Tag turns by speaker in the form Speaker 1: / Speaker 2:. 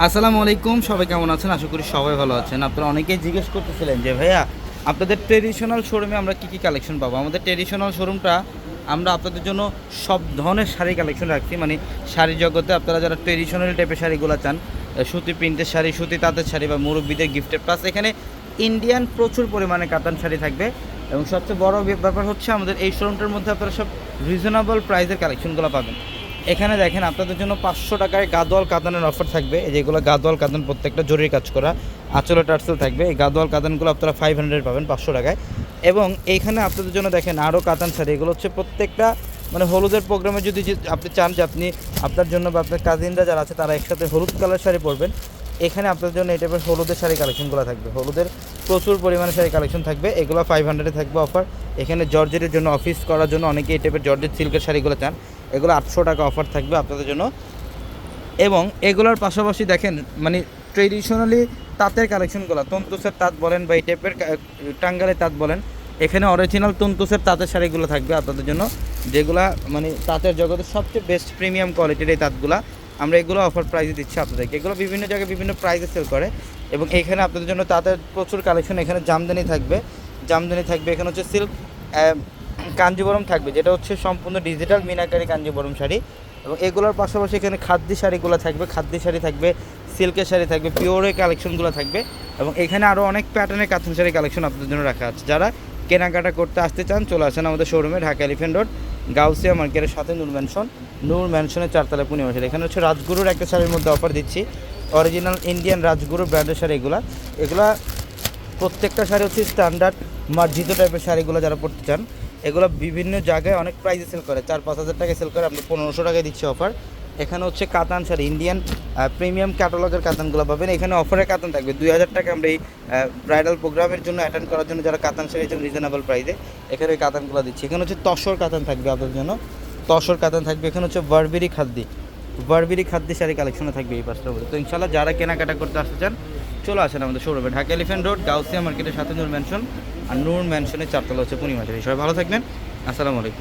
Speaker 1: আসসালামু আলাইকুম, সবাই কেমন আছেন? আশা করি সবাই ভালো আছেন। আপনারা অনেকেই জিজ্ঞেস করতেছিলেন যে ভাইয়া আপনাদের ট্রেডিশনাল শোরুমে আমরা কী কী কালেকশন পাবো। আমাদের ট্রেডিশনাল শোরুমটা আমরা আপনাদের জন্য সব ধরনের শাড়ি কালেকশন রাখছি। মানে শাড়ি জগতে আপনারা যারা ট্রেডিশনাল টাইপের শাড়িগুলো চান, সুতি প্রিন্টের শাড়ি, সুতি তাঁতের শাড়ি বা মুরব্বীদের গিফটের, প্লাস এখানে ইন্ডিয়ান প্রচুর পরিমাণে কাতান শাড়ি থাকবে। এবং সবচেয়ে বড় ব্যাপার হচ্ছে আমাদের এই শোরুমটার মধ্যে আপনারা সব রিজনেবল প্রাইসের কালেকশনগুলো পাবেন। এখানে দেখেন আপনাদের জন্য 500 টাকায় গাদোয়াল কাতানের অফার থাকবে। যেগুলো গাদোয়াল কাতান প্রত্যেকটা জরির কাজ করা, আঁচলে টার্সেল থাকবে। এই গাদোয়াল কাতানগুলো আপনারা 500 পাবেন 500 টাকায়। এবং এইখানে আপনাদের জন্য দেখেন আরও কাতান শাড়ি, এগুলো হচ্ছে প্রত্যেকটা মানে হলুদের প্রোগ্রামে যদি আপনি চান যে আপনি আপনার জন্য বা আপনার কাজিনরা যারা আছে তারা একসাথে হলুদ কালার শাড়ি পরবেন, এখানে আপনাদের জন্য এই টাইপের হলুদের শাড়ি কালেকশনগুলো থাকবে। হলুদের প্রচুর পরিমাণে শাড়ি কালেকশন থাকবে, এগুলো 500 থাকবে অফার। এখানে জর্জেটের জন্য অফিস করার জন্য অনেকে এই টাইপের জর্জেট সিল্কের শাড়িগুলো চান, এগুলো 800 টাকা অফার থাকবে আপনাদের জন্য। এবং এগুলোর পাশাপাশি দেখেন মানে ট্রেডিশনালি তাঁতের কালেকশনগুলো, তন্তুসের তাঁত বলেন বা এই টাইপের টাঙ্গালের তাঁত বলেন, এখানে অরিজিনাল তন্তুসের তাঁতের শাড়িগুলো থাকবে আপনাদের জন্য, যেগুলা মানে তাঁতের জগতের সবচেয়ে বেস্ট প্রিমিয়াম কোয়ালিটির এই তাঁতগুলো আমরা এগুলো অফার প্রাইসে দিচ্ছি আপনাদেরকে। এগুলো বিভিন্ন জায়গায় বিভিন্ন প্রাইসে সেল করে। এবং এখানে আপনাদের জন্য তাঁতের প্রচুর কালেকশন, এখানে জামদানি থাকবে, এখানে হচ্ছে সিল্ক কাঞ্জিবরম থাকবে, যেটা হচ্ছে সম্পূর্ণ ডিজিটাল মিনাকারি কাঞ্জিবরম শাড়ি। এবং এগুলোর পাশাপাশি এখানে খাদ্যি শাড়িগুলো থাকবে, খাদ্যি শাড়ি থাকবে, সিল্কের শাড়ি থাকবে, পিওরের কালেকশনগুলো থাকবে। এবং এখানে আরও অনেক প্যাটার্নের কাতান শাড়ি কালেকশন আপনাদের জন্য রাখা আছে। যারা কেনাকাটা করতে আসতে চান চলে আসেন আমাদের শোরুমে, ঢাকা এলিফ্যান্ট রোড গাউসিয়া মার্কেটের সাথে নূর ম্যানশনের 4তলা পূর্ণিমা শাড়ি। এখানে হচ্ছে রাজগুরুর একটা শাড়ির মধ্যে অফার দিচ্ছি, অরিজিনাল ইন্ডিয়ান রাজগুরু ব্র্যান্ডের শাড়ি। এগুলা প্রত্যেকটা শাড়ি হচ্ছে স্ট্যান্ডার্ড মার্জিত টাইপের শাড়িগুলো যারা পরতে চান, এগুলো বিভিন্ন জায়গায় অনেক প্রাইসে সেল করে, 4-5 হাজার টাকায় সেল করে, আমরা 1500 টাকায় দিচ্ছি অফার। এখানে হচ্ছে কাতান শাড়ি, ইন্ডিয়ান প্রিমিয়াম ক্যাটালগের কাতানগুলো পাবেন। এখানে অফারে কাতান থাকবে 2000 টাকা। আমরা এই ব্রাইডাল প্রোগ্রামের জন্য অ্যাটেন্ড করার জন্য যারা কাতান শাড়ি জন্য রিজনেবল প্রাইসে এখানে ওই কাতানগুলো দিচ্ছি। এখানে হচ্ছে তসর কাতান থাকবে আপনাদের জন্য, তসর কাতান থাকবে। এখানে হচ্ছে বারবেরি খাদ্যি শাড়ি কালেকশনও থাকবে এই পাঁচটার মধ্যে। তো ইনশাল্লাহ যারা কেনাকাটা করতে আসতে চান চলে আসেন আমাদের শোরুমে, ঢাকা এলিফ্যান্ট রোড গাউসিয়া মার্কেটের সাথে নূর ম্যানশন, আর নূর ম্যানশনের 4তলা হচ্ছে পূর্ণিমা শাড়ি। সবাই ভালো থাকবেন, আসসালামু আলাইকুম।